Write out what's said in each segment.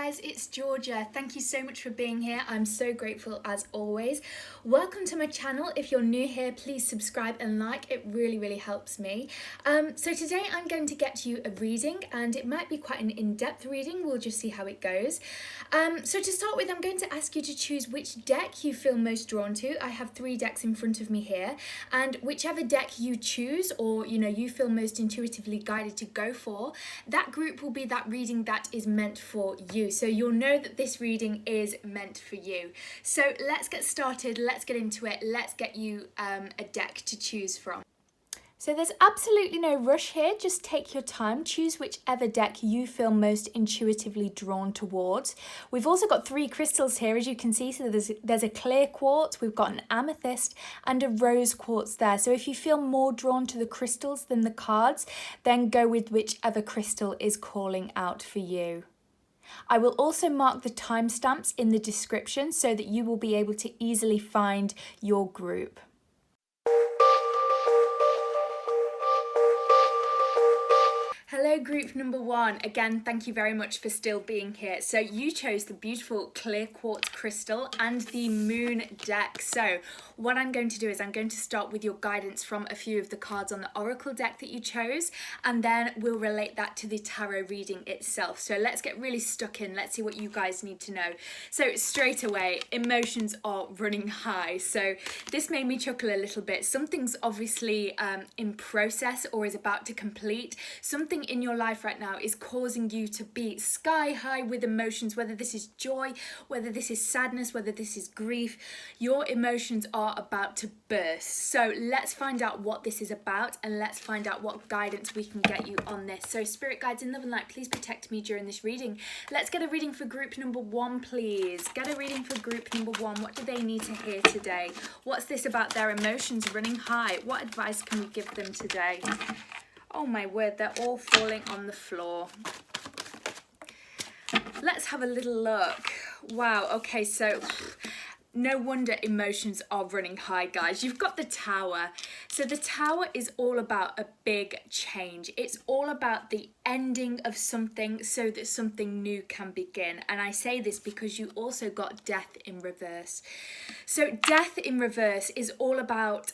guys, it's Georgia. Thank you so much for being here. I'm so grateful as always. Welcome to my channel. If you're new here, please subscribe and like. It really helps me. So today I'm going to get you a reading, and it might be quite an in-depth reading. We'll just see how it goes. So to start with, I'm going to ask you to choose which deck you feel most drawn to. I have 3 decks in front of me here, and whichever deck you choose, or you feel most intuitively guided to go for, that group will be that reading that is meant for you. So you'll know that this reading is meant for you. So let's get started, let's get into it, let's get you a deck to choose from. So there's absolutely no rush here, just take your time, choose whichever deck you feel most intuitively drawn towards. We've also got 3 crystals here, as you can see. So there's a clear quartz, we've got an amethyst and a rose quartz there. So if you feel more drawn to the crystals than the cards, then go with whichever crystal is calling out for you. I will also mark the timestamps in the description so that you will be able to easily find your group. Hello group number 1, again thank you very much for still being here. So you chose the beautiful clear quartz crystal and the moon deck. So what I'm going to do is I'm going to start with your guidance from a few of the cards on the oracle deck that you chose, and then we'll relate that to the tarot reading itself. So let's get really stuck in, let's see what you guys need to know. So straight away, emotions are running high. So this made me chuckle a little bit. Something's obviously in process or is about to complete. Something in your life right now is causing you to be sky high with emotions, whether this is joy, whether this is sadness, whether this is grief. Your emotions are about to burst. So let's find out what this is about, and let's find out what guidance we can get you on this. So spirit guides in love and light, please protect me during this reading. Let's get a reading for group number 1, please. Get a reading for group number 1. What do they need to hear today? What's this about their emotions running high? What advice can we give them today? Oh my word, they're all falling on the floor. Let's have a little look. Wow, okay, so no wonder emotions are running high, guys. You've got the Tower. So the Tower is all about a big change. It's all about the ending of something so that something new can begin. And I say this because you also got Death in reverse. So Death in reverse is all about,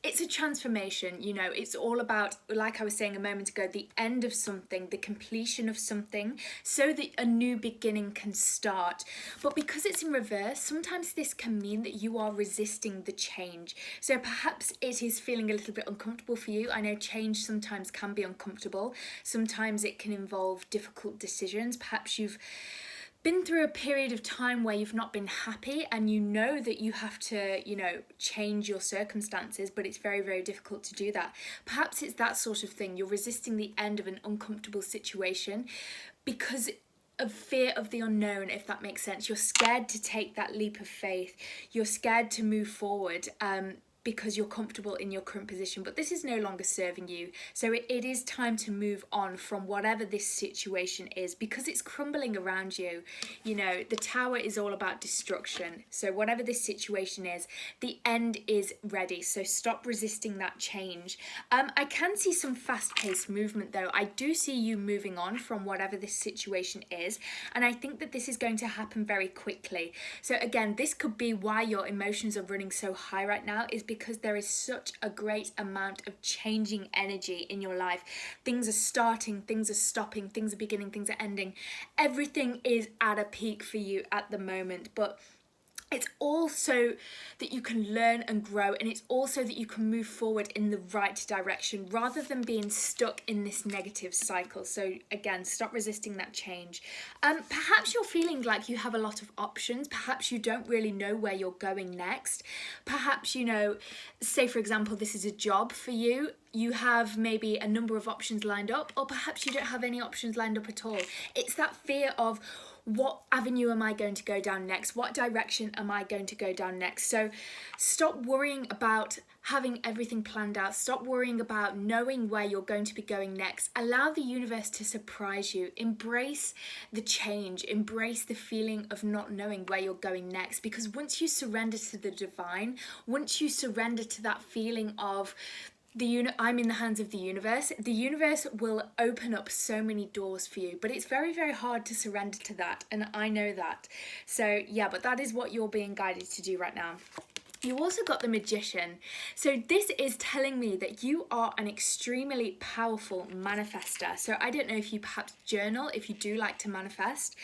it's a transformation, it's all about, like I was saying a moment ago, the end of something, the completion of something, so that a new beginning can start. But because it's in reverse, sometimes this can mean that you are resisting the change. So perhaps it is feeling a little bit uncomfortable for you. I know change sometimes can be uncomfortable. Sometimes it can involve difficult decisions. Perhaps you've been through a period of time where you've not been happy, and you know that you have to, change your circumstances, but it's very difficult to do that. Perhaps it's that sort of thing. You're resisting the end of an uncomfortable situation because of fear of the unknown, if that makes sense. You're scared to take that leap of faith. You're scared to move forward because you're comfortable in your current position, but this is no longer serving you. So it is time to move on from whatever this situation is, because it's crumbling around you. The Tower is all about destruction. So whatever this situation is, the end is ready. So stop resisting that change. I can see some fast-paced movement though. I do see you moving on from whatever this situation is, and I think that this is going to happen very quickly. So again, this could be why your emotions are running so high right now, is because there is such a great amount of changing energy in your life. Things are starting, things are stopping, things are beginning, things are ending. Everything is at a peak for you at the moment, but it's also that you can learn and grow, and it's also that you can move forward in the right direction rather than being stuck in this negative cycle. So again, stop resisting that change. Perhaps you're feeling like you have a lot of options. Perhaps you don't really know where you're going next. Perhaps, say for example, this is a job for you. You have maybe a number of options lined up, or perhaps you don't have any options lined up at all. It's that fear of, what avenue am I going to go down next? What direction am I going to go down next? So stop worrying about having everything planned out. Stop worrying about knowing where you're going to be going next. Allow the universe to surprise you. Embrace the change. Embrace the feeling of not knowing where you're going next. Because once you surrender to the divine, once you surrender to that feeling of I'm in the hands of the universe. The universe will open up so many doors for you, but it's very, very hard to surrender to that, and I know that. So yeah, but that is what you're being guided to do right now. You also got the Magician. So this is telling me that you are an extremely powerful manifester. So I don't know if you perhaps journal, if you do like to manifest.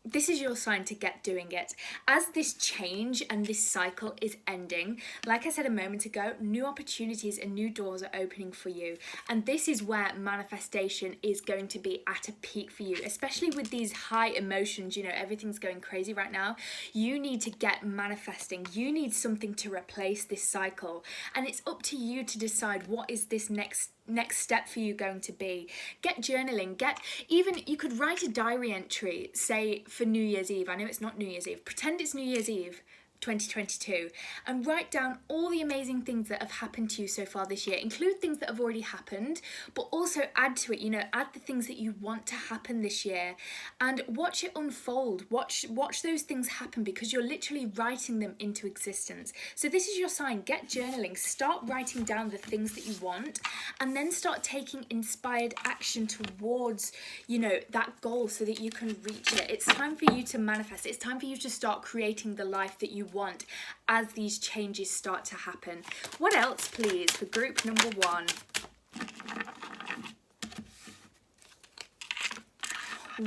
This is your sign to get doing it. As this change and this cycle is ending, like I said a moment ago, new opportunities and new doors are opening for you. And this is where manifestation is going to be at a peak for you, especially with these high emotions. You know, everything's going crazy right now. You need to get manifesting. You need something to replace this cycle. And it's up to you to decide what is this next step for you going to be. Get journaling, even you could write a diary entry, say for New Year's Eve. I know it's not New Year's Eve, pretend it's New Year's Eve 2022, and write down all the amazing things that have happened to you so far this year. Include things that have already happened, but also add to it, you know, add the things that you want to happen this year, and watch it unfold. Watch those things happen, because you're literally writing them into existence. So this is your sign. Get journaling, start writing down the things that you want, and then start taking inspired action towards, you know, that goal so that you can reach it. It's time for you to manifest. It's time for you to start creating the life that you want as these changes start to happen. What else, please, for group number 1?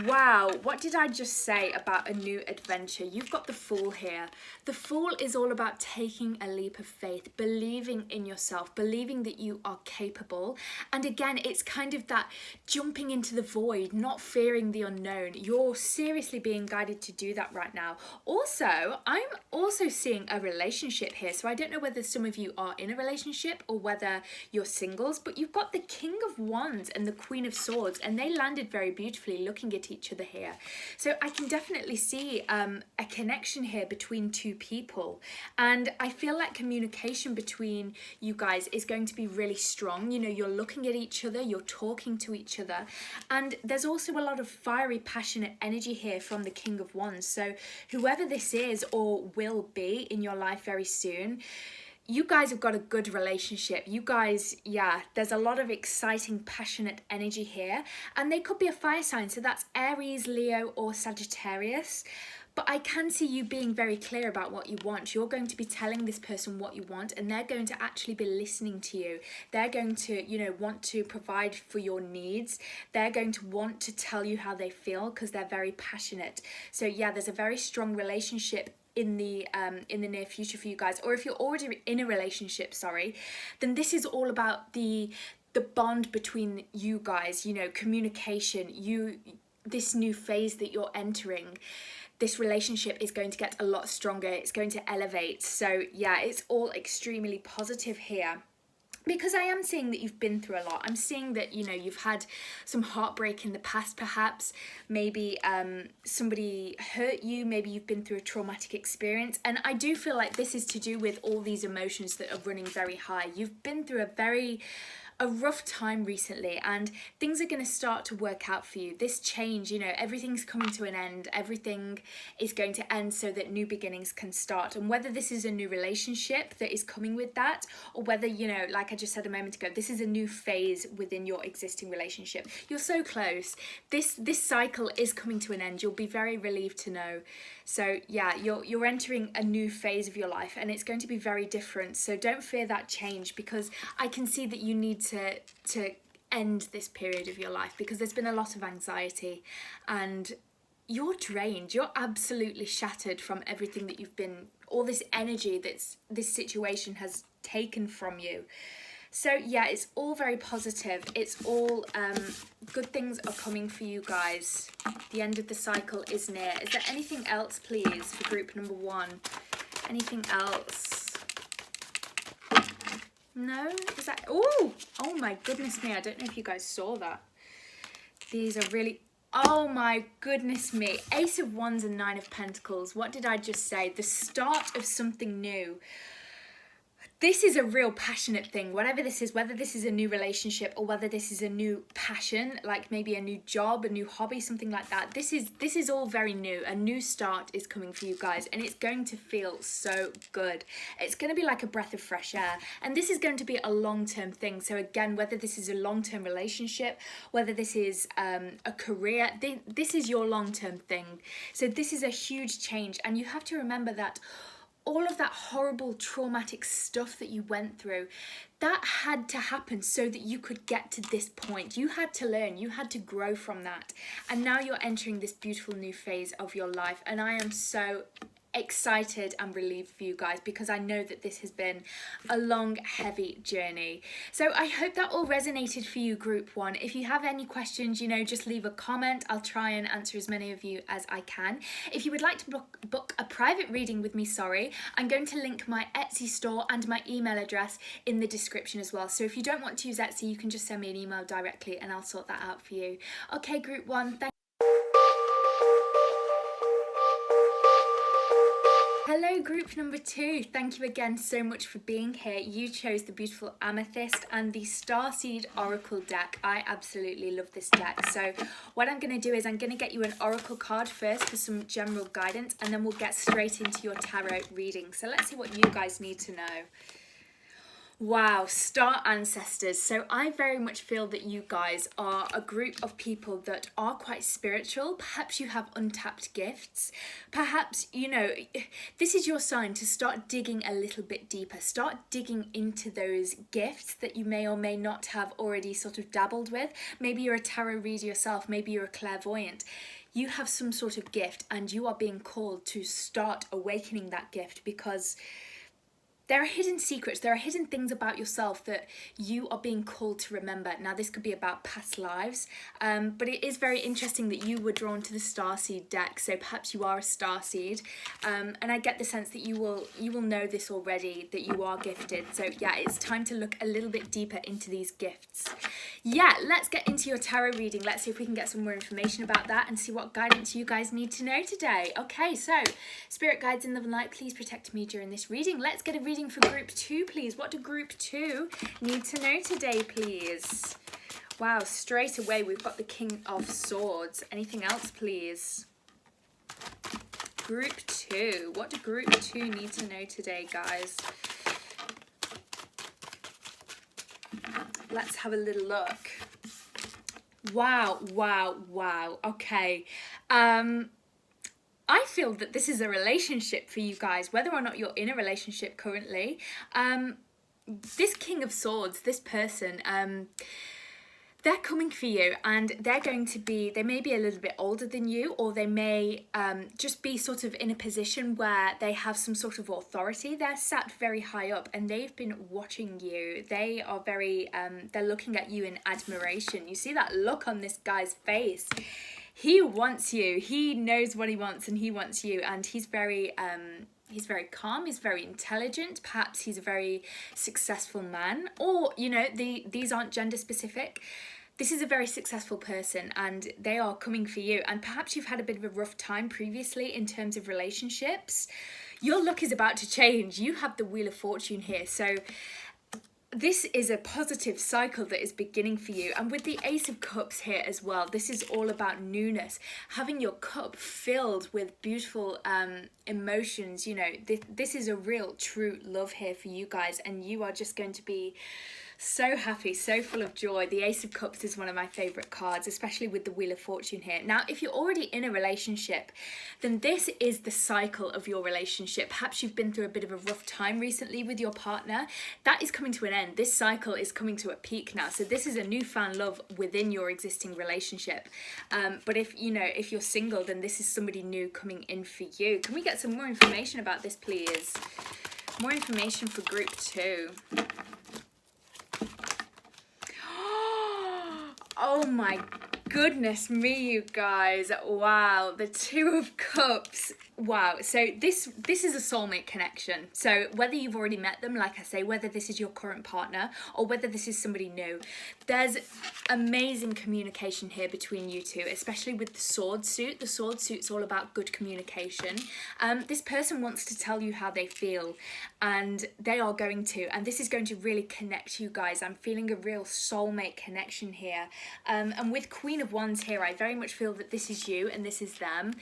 Wow, what did I just say about a new adventure? You've got the Fool here. The Fool is all about taking a leap of faith, believing in yourself, believing that you are capable. And again, it's kind of that jumping into the void, not fearing the unknown. You're seriously being guided to do that right now. Also, I'm also seeing a relationship here. So I don't know whether some of you are in a relationship or whether you're singles, but you've got the King of Wands and the Queen of Swords, and they landed very beautifully looking at each other here. So I can definitely see a connection here between two people, and I feel like communication between you guys is going to be really strong. You know, you're looking at each other, you're talking to each other, and there's also a lot of fiery, passionate energy here from the King of Wands. So whoever this is or will be in your life very soon, you guys have got a good relationship. You guys, yeah, there's a lot of exciting, passionate energy here. And they could be a fire sign. So that's Aries, Leo, or Sagittarius. But I can see you being very clear about what you want. You're going to be telling this person what you want, and they're going to actually be listening to you. They're going to, you know, want to provide for your needs. They're going to want to tell you how they feel because they're very passionate. So yeah, there's a very strong relationship in the near future for you guys. Or if you're already in a relationship, then this is all about the bond between you guys, you know, communication. This new phase that you're entering, this relationship is going to get a lot stronger. It's going to elevate. So yeah, it's all extremely positive here. Because I am seeing that you've been through a lot. I'm seeing that, you know, you've had some heartbreak in the past, perhaps. Maybe somebody hurt you. Maybe you've been through a traumatic experience. And I do feel like this is to do with all these emotions that are running very high. You've been through a rough time recently, and things are going to start to work out for you. This change, you know, everything's coming to an end. Everything is going to end so that new beginnings can start. And whether this is a new relationship that is coming with that, or whether, you know, like I just said a moment ago, this is a new phase within your existing relationship. You're so close. This cycle is coming to an end. You'll be very relieved to know. So yeah, you're entering a new phase of your life, and it's going to be very different. So don't fear that change, because I can see that you need to end this period of your life, because there's been a lot of anxiety and you're drained. You're absolutely shattered from everything that you've been, all this energy that this situation has taken from you. So yeah, it's all very positive. It's all good things are coming for you guys. The end of the cycle is near. Is there anything else, please, for group number 1? Anything else? No? Is that... Oh my goodness me. I don't know if you guys saw that. These are really... Oh my goodness me. Ace of Wands and 9 of Pentacles. What did I just say? The start of something new. this is a real passionate thing, whatever this is, whether this is a new relationship or whether this is a new passion, like maybe a new job, a new hobby, something like that. This is all very new. A new start is coming for you guys, and it's going to feel so good. It's going to be like a breath of fresh air, and this is going to be a long-term thing. So again, whether this is a long-term relationship, whether this is a career, this is your long-term thing. So this is a huge change, and you have to remember that all of that horrible traumatic stuff that you went through, that had to happen so that you could get to this point. You had to learn, you had to grow from that. And now you're entering this beautiful new phase of your life. And I am so excited and relieved for you guys, because I know that this has been a long, heavy journey. So I hope that all resonated for you, group one. If you have any questions, just leave a comment. I'll try and answer as many of you as I can. If you would like to book a private reading with me, I'm going to link my Etsy store and my email address in the description as well. So if you don't want to use Etsy, you can just send me an email directly and I'll sort that out for you. Okay, group one, Hello group number two, thank you again so much for being here. You chose the beautiful Amethyst and the Starseed Oracle deck. I absolutely love this deck. So what I'm going to do is I'm going to get you an Oracle card first for some general guidance, and then we'll get straight into your tarot reading. So let's see what you guys need to know. Wow, star ancestors. So I very much feel that you guys are a group of people that are quite spiritual. Perhaps you have untapped gifts. Perhaps, this is your sign to start digging a little bit deeper. Start digging into those gifts that you may or may not have already sort of dabbled with. Maybe you're a tarot reader yourself. Maybe you're a clairvoyant. You have some sort of gift and you are being called to start awakening that gift, because there are hidden secrets, there are hidden things about yourself that you are being called to remember. Now, this could be about past lives, but it is very interesting that you were drawn to the Starseed deck, so perhaps you are a Starseed, and I get the sense that you will know this already, that you are gifted. So yeah, it's time to look a little bit deeper into these gifts. Yeah, let's get into your tarot reading. Let's see if we can get some more information about that and see what guidance you guys need to know today. Okay, so spirit guides in the light, please protect me during this reading. Let's get a reading for group two, please. What do group two need to know today, please? Wow, straight away we've got the King of Swords. Anything else, please? Group two. What do group two need to know today, guys? Let's have a little look. Wow, wow, wow. Okay. I feel that this is a relationship for you guys, whether or not you're in a relationship currently. This King of Swords, this person, they're coming for you, and they may be a little bit older than you, or they may just be sort of in a position where they have some sort of authority. They're sat very high up and they've been watching you. They are they're looking at you in admiration. You see that look on this guy's face. He wants you. He knows what he wants and he wants you, and he's very calm, he's very intelligent. Perhaps he's a very successful man, or these aren't gender specific. This is a very successful person and they are coming for you, and perhaps you've had a bit of a rough time previously in terms of relationships. Your luck is about to change. You have the Wheel of Fortune here, so this is a positive cycle that is beginning for you. And with the Ace of Cups here as well, this is all about newness, having your cup filled with beautiful emotions. This is a real true love here for you guys, and you are just going to be so happy, so full of joy. The Ace of Cups is one of my favourite cards, especially with the Wheel of Fortune here. Now, if you're already in a relationship, then this is the cycle of your relationship. Perhaps you've been through a bit of a rough time recently with your partner. That is coming to an end. This cycle is coming to a peak now. So this is a newfound love within your existing relationship. But if you're single, then this is somebody new coming in for you. Can we get some more information about this, please? More information for group two. Oh my goodness me, you guys. Wow, the Two of Cups. Wow, so this is a soulmate connection. So whether you've already met them, like I say, whether this is your current partner or whether this is somebody new, there's amazing communication here between you two, especially with the sword suit. The sword suit's all about good communication. This person wants to tell you how they feel, and they are going to, and this is going to really connect you guys. I'm feeling a real soulmate connection here. And with Queen of Wands here, I very much feel that this is you and this is them.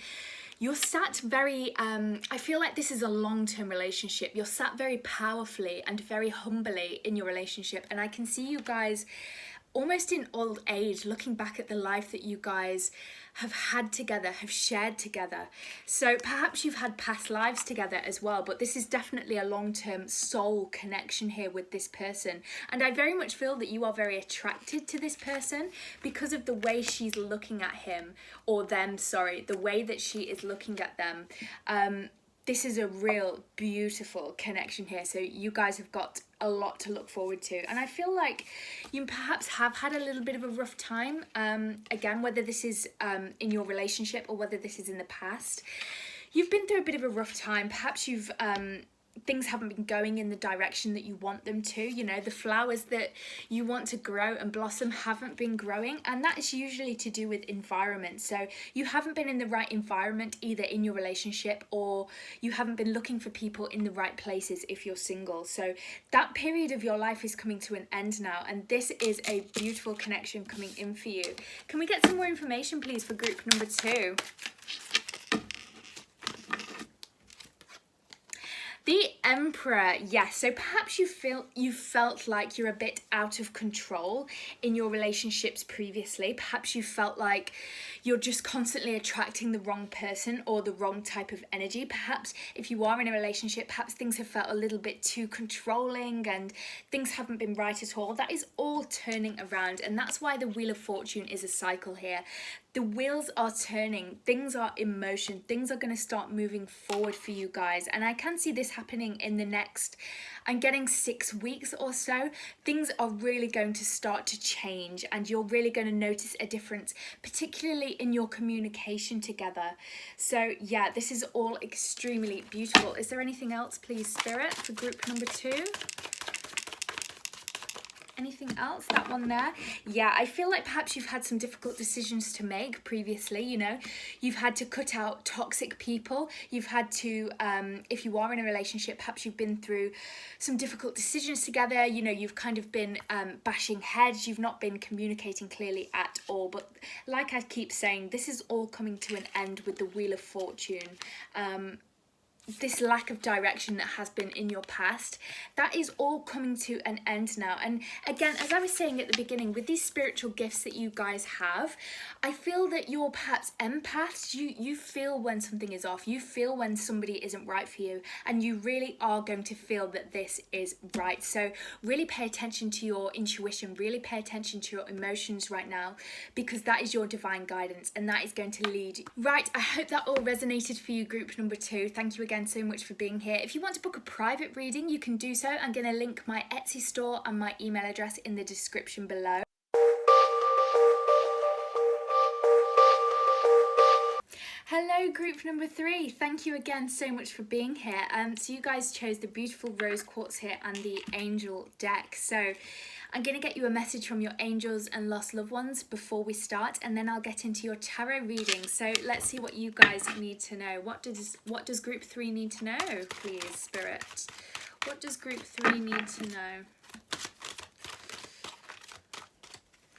You're sat very, I feel like this is a long-term relationship. You're sat very powerfully and very humbly in your relationship. And I can see you guys almost in old age, looking back at the life that you guys have had together, have shared together. So perhaps you've had past lives together as well, but this is definitely a long-term soul connection here with this person. And I very much feel that you are very attracted to this person because of the way she's looking at him, or them, sorry, the way that she is looking at them. This is a real beautiful connection here. So you guys have got a lot to look forward to. And I feel like you perhaps have had a little bit of a rough time. Again, whether this is in your relationship or whether this is in the past. You've been through a bit of a rough time. Perhaps you've things haven't been going in the direction that you want them to. You know, the flowers that you want to grow and blossom haven't been growing, and that is usually to do with environment. So you haven't been in the right environment either in your relationship, or you haven't been looking for people in the right places if you're single. So that period of your life is coming to an end now, and this is a beautiful connection coming in for you. Can we get some more information please for group number 2? The Emperor, yes. So perhaps you felt like you're a bit out of control in your relationships previously. Perhaps you felt like you're just constantly attracting the wrong person or the wrong type of energy. Perhaps if you are in a relationship, perhaps things have felt a little bit too controlling and things haven't been right at all. That is all turning around, and that's why the Wheel of Fortune is a cycle here. The wheels are turning, things are in motion, things are going to start moving forward for you guys. And I can see this happening in the next, I'm getting 6 weeks or so. Things are really going to start to change, and you're really going to notice a difference, particularly in your communication together. So yeah, this is all extremely beautiful. Is there anything else, please, Spirit, for group number 2? Anything else? That one there? Yeah, I feel like perhaps you've had some difficult decisions to make previously, you know. You've had to cut out toxic people. You've had to, if you are in a relationship, perhaps you've been through some difficult decisions together. You know, you've kind of been bashing heads. You've not been communicating clearly at all. But like I keep saying, this is all coming to an end with the Wheel of Fortune. This lack of direction that has been in your past, that is all coming to an end now. And again, as I was saying at the beginning, with these spiritual gifts that you guys have, I feel that you're perhaps empaths. You feel when something is off, you feel when somebody isn't right for you, and you really are going to feel that this is right. So really pay attention to your intuition, really pay attention to your emotions right now, because that is your divine guidance and that is going to lead you. Right, I hope that all resonated for you, group number 2. Thank you again so much for being here. If you want to book a private reading, you can do so. I'm going to link my Etsy store and my email address in the description below. Hello group number 3, thank you again so much for being here. So you guys chose the beautiful rose quartz here and the angel deck. So I'm going to get you a message from your angels and lost loved ones before we start, and then I'll get into your tarot reading. So let's see what you guys need to know. What does group 3 need to know, please, Spirit? What does group 3 need to know?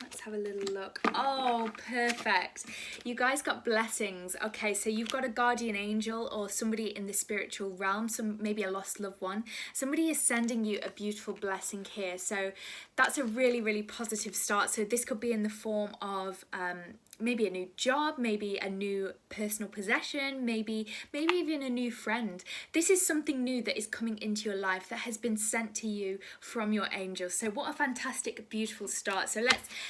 Let's have a little look. Oh, perfect. You guys got blessings. Okay, so you've got a guardian angel or somebody in the spiritual realm, maybe a lost loved one. Somebody is sending you a beautiful blessing here. So that's a really, really positive start. So this could be in the form of maybe a new job, maybe a new personal possession, maybe even a new friend. This is something new that is coming into your life that has been sent to you from your angels. So what a fantastic, beautiful start. So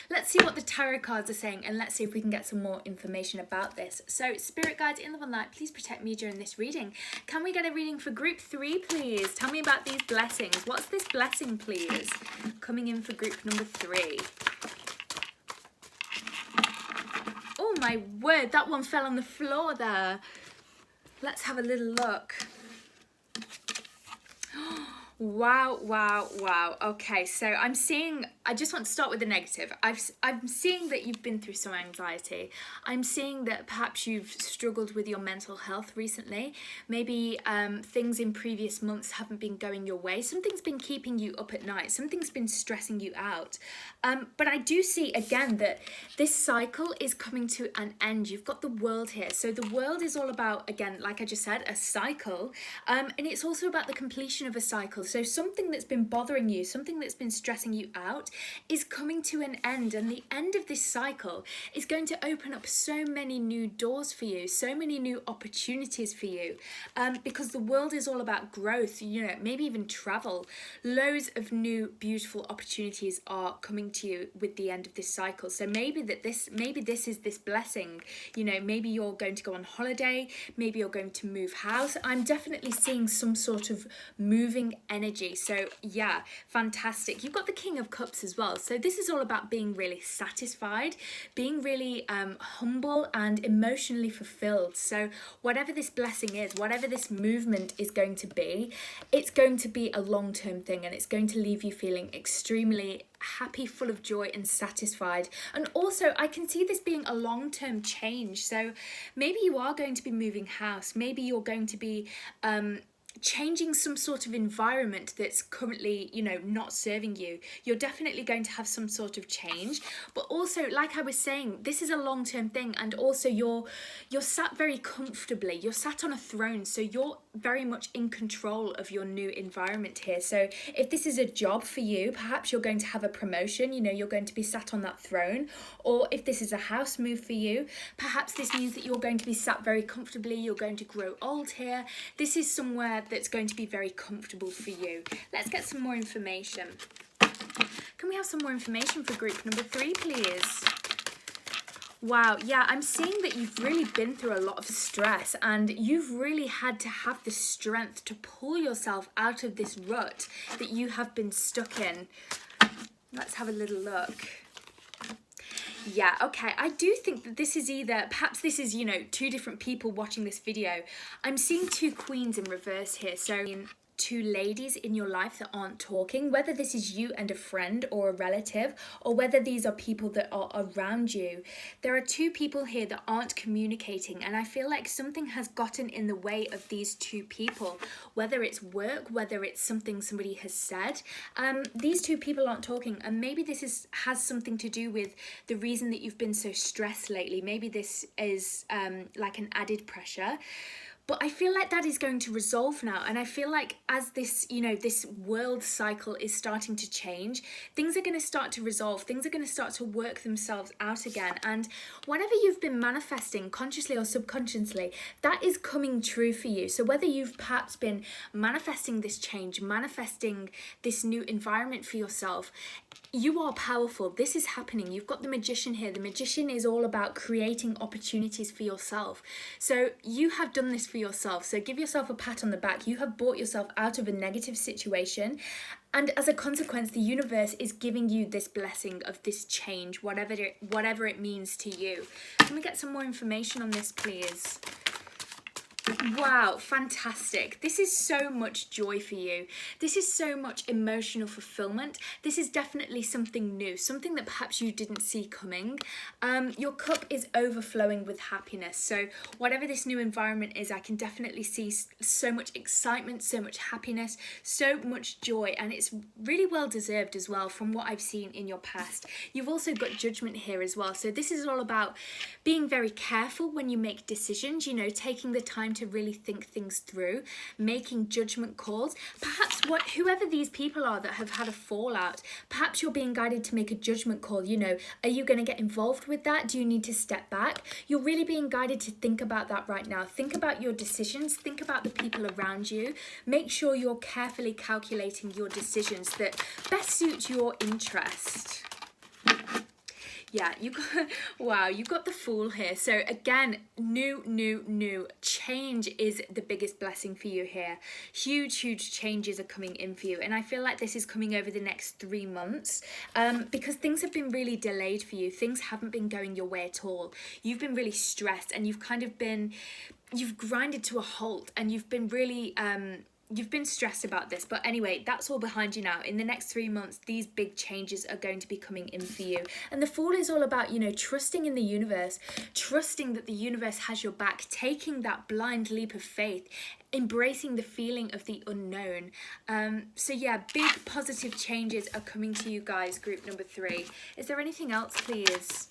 let's see what the tarot cards are saying, and let's see if we can get some more information about this. So spirit guides in love and light, please protect me during this reading. Can we get a reading for group 3, please? Tell me about these blessings. What's this blessing, please, coming in for group number 3? Oh my word, that one fell on the floor there. Let's have a little look. Wow, wow, wow. Okay, so I just want to start with the negative. I'm seeing that you've been through some anxiety. I'm seeing that perhaps you've struggled with your mental health recently. Maybe things in previous months haven't been going your way. Something's been keeping you up at night. Something's been stressing you out. But I do see again that this cycle is coming to an end. You've got the world here. So the world is all about, again, like I just said, a cycle. And it's also about the completion of a cycle. So something that's been bothering you, something that's been stressing you out is coming to an end. And the end of this cycle is going to open up so many new doors for you, so many new opportunities for you. Because the world is all about growth, maybe even travel. Loads of new beautiful opportunities are coming to you with the end of this cycle. So maybe this is this blessing. Maybe you're going to go on holiday, maybe you're going to move house. I'm definitely seeing some sort of moving energy. So yeah, fantastic. You've got the King of Cups as well. So this is all about being really satisfied, being really humble and emotionally fulfilled. So whatever this blessing is, whatever this movement is going to be, it's going to be a long-term thing, and it's going to leave you feeling extremely happy, full of joy and satisfied. And also I can see this being a long-term change. So maybe you are going to be moving house, maybe you're going to be changing some sort of environment that's currently not serving you. You're definitely going to have some sort of change, but also, like I was saying, this is a long-term thing, and also you're sat very comfortably, you're sat on a throne, so you're very much in control of your new environment here. So if this is a job for you, perhaps you're going to have a promotion, you're going to be sat on that throne. Or if this is a house move for you, perhaps this means that you're going to be sat very comfortably, you're going to grow old here. This is somewhere that's going to be very comfortable for you. Let's get some more information. Can we have some more information for group number 3, please? Wow, yeah, I'm seeing that you've really been through a lot of stress, and you've really had to have the strength to pull yourself out of this rut that you have been stuck in. Let's have a little look. Yeah, okay, I do think that this is perhaps this is, 2 different people watching this video. I'm seeing 2 queens in reverse here, so 2 ladies in your life that aren't talking, whether this is you and a friend or a relative, or whether these are people that are around you. There are 2 people here that aren't communicating, and I feel like something has gotten in the way of these 2 people, whether it's work, whether it's something somebody has said. These 2 people aren't talking, and maybe this has something to do with the reason that you've been so stressed lately. Maybe this is like an added pressure. But I feel like that is going to resolve now. And I feel like as this, this world cycle is starting to change, things are going to start to resolve. Things are going to start to work themselves out again. And whatever you've been manifesting, consciously or subconsciously, that is coming true for you. So whether you've perhaps been manifesting this change, manifesting this new environment for yourself, you are powerful. This is happening. You've got the Magician here. The Magician is all about creating opportunities for yourself. So you have done this for yourself. So give yourself a pat on the back. You have brought yourself out of a negative situation. And as a consequence, the universe is giving you this blessing of this change, whatever it means to you. Can we get some more information on this, please? Wow, fantastic. This is so much joy for you. This is so much emotional fulfillment. This is definitely something new, something that perhaps you didn't see coming. Your cup is overflowing with happiness. So whatever this new environment is, I can definitely see so much excitement, so much happiness, so much joy, and it's really well deserved as well from what I've seen in your past. You've also got Judgment here as well. So this is all about being very careful when you make decisions, taking the time to really think things through, making judgment calls. Perhaps whoever these people are that have had a fallout, perhaps you're being guided to make a judgment call. Are you going to get involved with that? Do you need to step back? You're really being guided to think about that right now. Think about your decisions, think about the people around you. Make sure you're carefully calculating your decisions that best suit your interest. Yeah, you've got the Fool here. So again, new change is the biggest blessing for you here. Huge changes are coming in for you, and I feel like this is coming over the next 3 months because things have been really delayed for you. Things haven't been going your way at all. You've been really stressed, and you've grinded to a halt, and you've been really you've been stressed about this, but anyway, that's all behind you now. In the next 3 months, these big changes are going to be coming in for you. And the Fool is all about, you know, trusting in the universe, trusting that the universe has your back, taking that blind leap of faith, embracing the feeling of the unknown. So yeah, big positive changes are coming to you guys, group number 3. Is there anything else, please?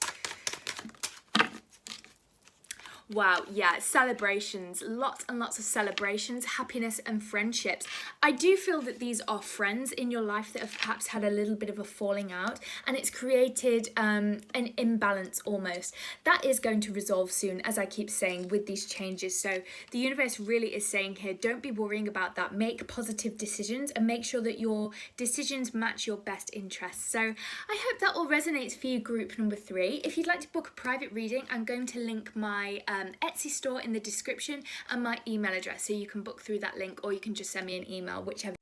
Wow, yeah, celebrations, lots and lots of celebrations, happiness and friendships. I do feel that these are friends in your life that have perhaps had a little bit of a falling out, and it's created an imbalance almost. That is going to resolve soon, as I keep saying, with these changes. So the universe really is saying here, don't be worrying about that. Make positive decisions and make sure that your decisions match your best interests. So I hope that all resonates for you, group number 3. If you'd like to book a private reading, I'm going to link my Etsy store in the description and my email address, so you can book through that link, or you can just send me an email, whichever